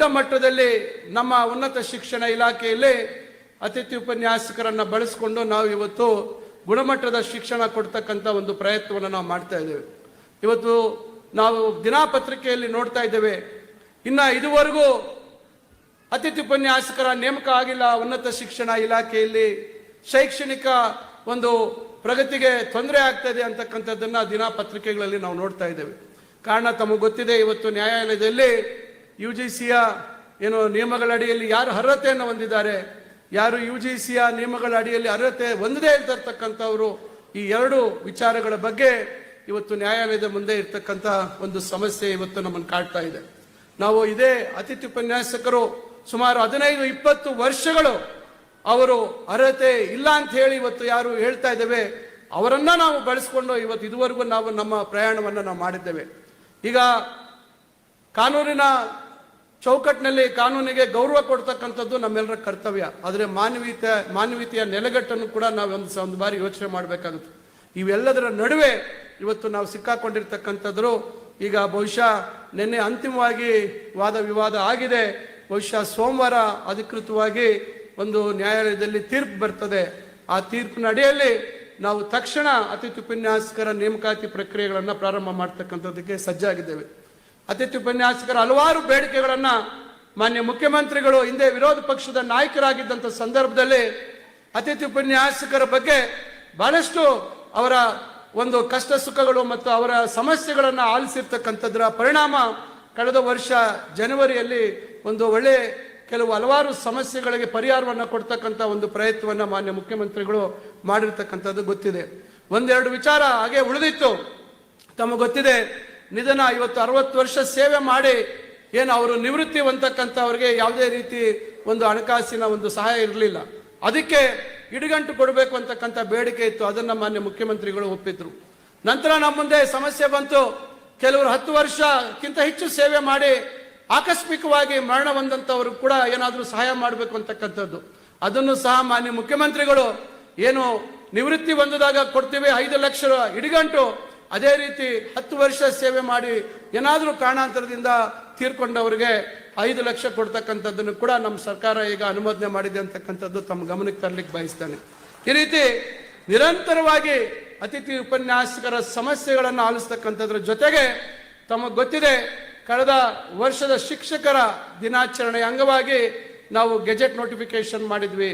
ದೊಡ್ಡ ಮಟ್ಟದಲ್ಲಿ ನಮ್ಮ ಉನ್ನತ ಶಿಕ್ಷಣ ಇಲಾಖೆಯಲ್ಲಿ ಅತಿಥಿ ಉಪನ್ಯಾಸಕರನ್ನು ಬಳಸಿಕೊಂಡು ನಾವು ಇವತ್ತು ಗುಣಮಟ್ಟದ ಶಿಕ್ಷಣ ಕೊಡ್ತಕ್ಕಂಥ ಒಂದು ಪ್ರಯತ್ನವನ್ನು ನಾವು ಮಾಡ್ತಾ ಇದ್ದೇವೆ. ಇವತ್ತು ನಾವು ದಿನಪತ್ರಿಕೆಯಲ್ಲಿ ನೋಡ್ತಾ ಇದ್ದೇವೆ, ಇನ್ನು ಇದುವರೆಗೂ ಅತಿಥಿ ಉಪನ್ಯಾಸಕರ ನೇಮಕ ಆಗಿಲ್ಲ ಉನ್ನತ ಶಿಕ್ಷಣ ಇಲಾಖೆಯಲ್ಲಿ, ಶೈಕ್ಷಣಿಕ ಒಂದು ಪ್ರಗತಿಗೆ ತೊಂದರೆ ಆಗ್ತದೆ ಅಂತಕ್ಕಂಥದ್ದನ್ನ ದಿನಪತ್ರಿಕೆಗಳಲ್ಲಿ ನಾವು ನೋಡ್ತಾ ಇದ್ದೇವೆ. ಕಾರಣ ತಮಗೆ ಗೊತ್ತಿದೆ, ಇವತ್ತು ನ್ಯಾಯಾಲಯದಲ್ಲಿ UGCಯ ಏನು ನಿಯಮಗಳ ಅಡಿಯಲ್ಲಿ ಯಾರು ಅರ್ಹತೆಯನ್ನು ಹೊಂದಿದ್ದಾರೆ, ಯಾರು UGCಯ ನಿಯಮಗಳ ಅಡಿಯಲ್ಲಿ ಅರ್ಹತೆ ಹೊಂದದೇ ಇರ್ತಕ್ಕಂಥವರು, ಈ ಎರಡು ವಿಚಾರಗಳ ಬಗ್ಗೆ ಇವತ್ತು ನ್ಯಾಯಾಲಯದ ಮುಂದೆ ಇರ್ತಕ್ಕಂಥ ಒಂದು ಸಮಸ್ಯೆ ಇವತ್ತು ನಮ್ಮನ್ನು ಕಾಡ್ತಾ ಇದೆ. ನಾವು ಇದೇ ಅತಿಥಿ ಉಪನ್ಯಾಸಕರು ಸುಮಾರು 15-20 ವರ್ಷಗಳು ಅವರು ಅರ್ಹತೆ ಇಲ್ಲ ಅಂತ ಹೇಳಿ ಇವತ್ತು ಯಾರು ಹೇಳ್ತಾ ಇದ್ದೇವೆ, ಅವರನ್ನ ನಾವು ಬಳಸ್ಕೊಂಡು ಇವತ್ತು ಇದುವರೆಗೂ ನಾವು ನಮ್ಮ ಪ್ರಯಾಣವನ್ನು ನಾವು ಮಾಡಿದ್ದೇವೆ. ಈಗ ಕಾನೂನಿನ ಚೌಕಟ್ಟಿನಲ್ಲಿ ಕಾನೂನಿಗೆ ಗೌರವ ಕೊಡ್ತಕ್ಕಂಥದ್ದು ನಮ್ಮೆಲ್ಲರ ಕರ್ತವ್ಯ. ಆದರೆ ಮಾನವೀಯತೆಯ ನೆಲೆಗಟ್ಟನ್ನು ಕೂಡ ನಾವು ಒಂದು ಬಾರಿ ಯೋಚನೆ ಮಾಡಬೇಕಾಗುತ್ತೆ. ಇವೆಲ್ಲದರ ನಡುವೆ ಇವತ್ತು ನಾವು ಸಿಕ್ಕಾಕೊಂಡಿರ್ತಕ್ಕಂಥದ್ರು. ಈಗ ಬಹುಶಃ ನಿನ್ನೆ ಅಂತಿಮವಾಗಿ ವಾದ ವಿವಾದ ಆಗಿದೆ. ಬಹುಶಃ ಸೋಮವಾರ ಅಧಿಕೃತವಾಗಿ ಒಂದು ನ್ಯಾಯಾಲಯದಲ್ಲಿ ತೀರ್ಪು ಬರ್ತದೆ. ಆ ತೀರ್ಪಿನ ಅಡಿಯಲ್ಲಿ ನಾವು ತಕ್ಷಣ ಅತಿಥಿ ಉಪನ್ಯಾಸಕರ ನೇಮಕಾತಿ ಪ್ರಕ್ರಿಯೆಗಳನ್ನು ಪ್ರಾರಂಭ ಮಾಡ್ತಕ್ಕಂಥದ್ದಕ್ಕೆ ಸಜ್ಜಾಗಿದ್ದೇವೆ. ಅತಿಥಿ ಉಪನ್ಯಾಸಕರ ಹಲವಾರು ಬೇಡಿಕೆಗಳನ್ನ ಮಾನ್ಯ ಮುಖ್ಯಮಂತ್ರಿಗಳು ಹಿಂದೆ ವಿರೋಧ ಪಕ್ಷದ ನಾಯಕರಾಗಿದ್ದಂಥ ಸಂದರ್ಭದಲ್ಲಿ ಅತಿಥಿ ಉಪನ್ಯಾಸಕರ ಬಗ್ಗೆ ಬಹಳಷ್ಟು ಅವರ ಒಂದು ಕಷ್ಟ ಸುಖಗಳು ಮತ್ತು ಅವರ ಸಮಸ್ಯೆಗಳನ್ನು ಆಲಿಸಿರ್ತಕ್ಕಂಥದ್ರ ಪರಿಣಾಮ ಕಳೆದ ವರ್ಷ ಜನವರಿಯಲ್ಲಿ ಒಂದು ಒಳ್ಳೆ ಹಲವಾರು ಸಮಸ್ಯೆಗಳಿಗೆ ಪರಿಹಾರವನ್ನು ಕೊಡ್ತಕ್ಕಂಥ ಒಂದು ಪ್ರಯತ್ನವನ್ನು ಮಾನ್ಯ ಮುಖ್ಯಮಂತ್ರಿಗಳು ಮಾಡಿರ್ತಕ್ಕಂಥದ್ದು ಗೊತ್ತಿದೆ. ಒಂದೆರಡು ವಿಚಾರ ಹಾಗೆ ಉಳಿದಿತ್ತು. ತಮಗೆ ಗೊತ್ತಿದೆ, ನಿಧನ ಇವತ್ತು 60 ವರ್ಷ ಸೇವೆ ಮಾಡಿ ಏನು ಅವರು ನಿವೃತ್ತಿ ಹೊಂದತಕ್ಕಂಥವ್ರಿಗೆ ಯಾವುದೇ ರೀತಿ ಒಂದು ಹಣಕಾಸಿನ ಒಂದು ಸಹಾಯ ಇರಲಿಲ್ಲ. ಅದಕ್ಕೆ ಇಡುಗಂಟು ಕೊಡಬೇಕು ಅಂತಕ್ಕಂಥ ಬೇಡಿಕೆ ಇತ್ತು. ಅದನ್ನ ಮಾನ್ಯ ಮುಖ್ಯಮಂತ್ರಿಗಳು ಒಪ್ಪಿದ್ರು. ನಂತರ ನಮ್ಮ ಮುಂದೆ ಸಮಸ್ಯೆ ಬಂತು. ಕೆಲವರು 10 ವರ್ಷಕ್ಕಿಂತ ಹೆಚ್ಚು ಸೇವೆ ಮಾಡಿ ಆಕಸ್ಮಿಕವಾಗಿ ಮರಣ ಹೊಂದಂಥವ್ರು ಕೂಡ ಏನಾದರೂ ಸಹಾಯ ಮಾಡಬೇಕು ಅಂತಕ್ಕಂಥದ್ದು. ಅದನ್ನು ಸಹ ಮಾನ್ಯ ಮುಖ್ಯಮಂತ್ರಿಗಳು ಏನು ನಿವೃತ್ತಿ ಹೊಂದಿದಾಗ ಕೊಡ್ತೀವಿ 5 ಲಕ್ಷ ಇಡುಗಂಟು, ಅದೇ ರೀತಿ 10 ವರ್ಷ ಸೇವೆ ಮಾಡಿ ಏನಾದರೂ ಕಾರಣಾಂತರದಿಂದ ತೀರ್ಕೊಂಡವರಿಗೆ 5 ಲಕ್ಷ ಕೊಡ್ತಕ್ಕಂಥದ್ದನ್ನು ಕೂಡ ನಮ್ಮ ಸರ್ಕಾರ ಈಗ ಅನುಮೋದನೆ ಮಾಡಿದೆ ಅಂತಕ್ಕಂಥದ್ದು ತಮ್ಮ ಗಮನಕ್ಕೆ ತರಲಿಕ್ಕೆ ಬಯಸ್ತೇನೆ. ಈ ರೀತಿ ನಿರಂತರವಾಗಿ ಅತಿಥಿ ಉಪನ್ಯಾಸಕರ ಸಮಸ್ಯೆಗಳನ್ನು ಆಲಿಸ್ತಕ್ಕಂಥದ್ರ ಜೊತೆಗೆ ತಮಗೆ ಗೊತ್ತಿದೆ, ಕಳೆದ ವರ್ಷದ ಶಿಕ್ಷಕರ ದಿನಾಚರಣೆಯ ಅಂಗವಾಗಿ ನಾವು ಗೆಜೆಟ್ ನೋಟಿಫಿಕೇಶನ್ ಮಾಡಿದ್ವಿ.